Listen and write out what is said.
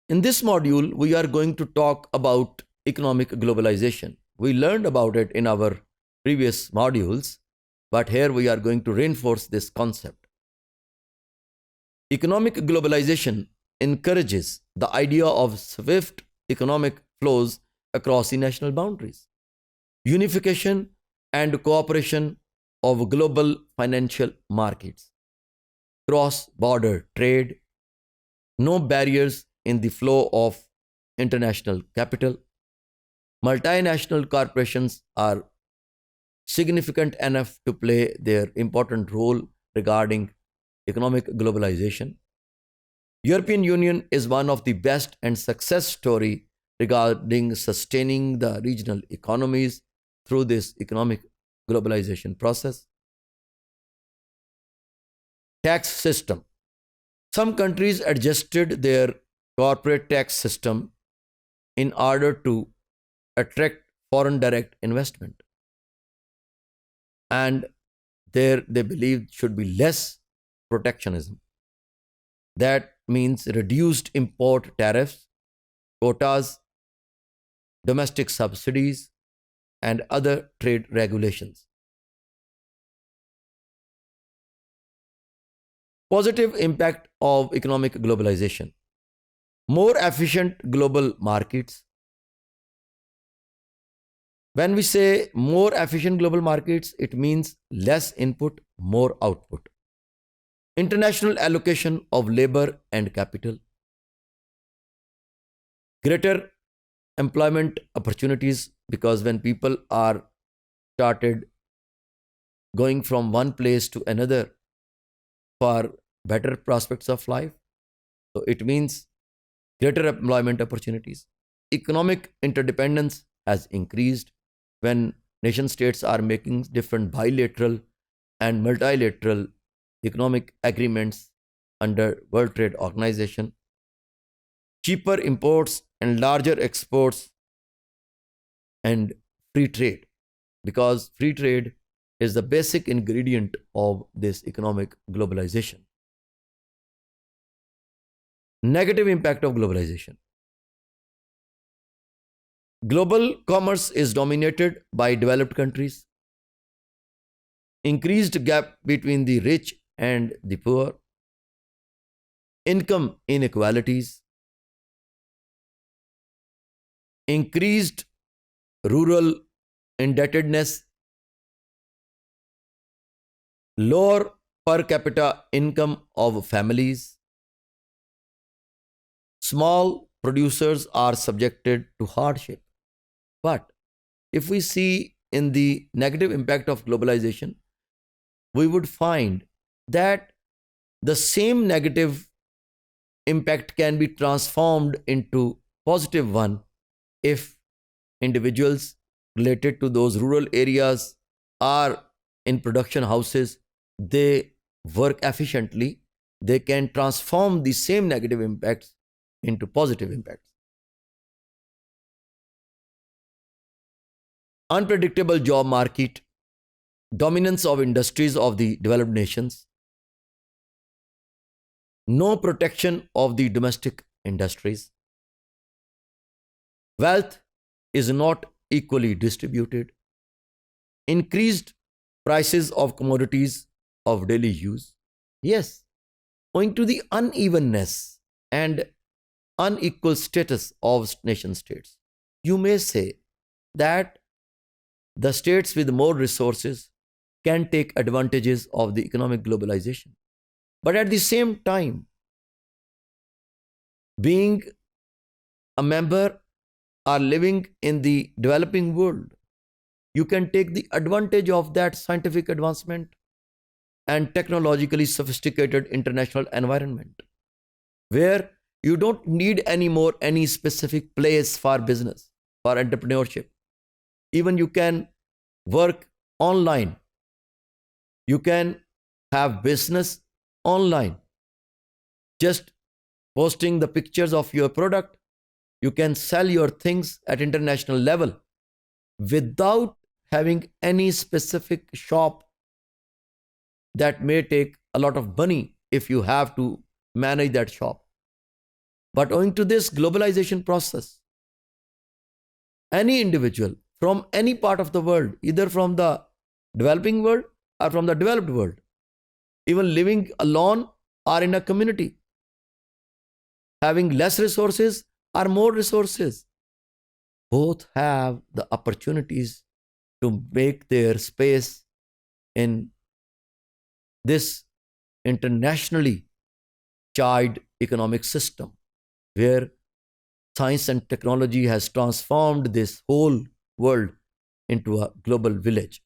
In this module, we are going to talk about economic globalization. We learned about it in our previous modules, but here we are going to reinforce this concept. Economic globalization encourages the idea of swift economic flows across the national boundaries, unification and cooperation of global financial markets, cross border trade, no barriers in the flow of international capital. Multinational corporations are significant enough to play their important role regarding economic globalization. European Union is one of the best and success story regarding sustaining the regional economies through this economic globalization process. Tax system. Some countries adjusted their corporate tax system in order to attract foreign direct investment. And there they believed should be less protectionism. That means reduced import tariffs, quotas, domestic subsidies, and other trade regulations. Positive impact of economic globalization. More efficient global markets. When we say more efficient global markets, it means less input, more output. International allocation of labor and capital. Greater employment opportunities, because when people are started going from one place to another for better prospects of life, so it means greater employment opportunities. Economic interdependence has increased when nation states are making different bilateral and multilateral economic agreements under World Trade Organization. Cheaper imports and larger exports and free trade, because free trade is the basic ingredient of this economic globalization. Negative impact of globalization. Global commerce is dominated by developed countries. Increased gap between the rich and the poor. Income inequalities. Increased rural indebtedness. Lower per capita income of families. Small producers are subjected to hardship. But if we see in the negative impact of globalization, we would find that the same negative impact can be transformed into positive one if individuals related to those rural areas are in production houses, they work efficiently, they can transform the same negative impacts into positive impacts. Unpredictable job market, dominance of industries of the developed nations, no protection of the domestic industries, wealth is not equally distributed, increased prices of commodities of daily use. Yes, owing to the unevenness and unequal status of nation states, you may say that the states with more resources can take advantages of the economic globalization. But at the same time, being a member or living in the developing world, you can take the advantage of that scientific advancement and technologically sophisticated international environment where you don't need anymore any specific place for business, for entrepreneurship. Even you can work online. You can have business online. Just posting the pictures of your product, you can sell your things at international level without having any specific shop that may take a lot of money if you have to manage that shop. But owing to this globalization process, any individual from any part of the world, either from the developing world or from the developed world, even living alone or in a community, having less resources or more resources, both have the opportunities to make their space in this internationally charged economic system where science and technology has transformed this whole world into a global village.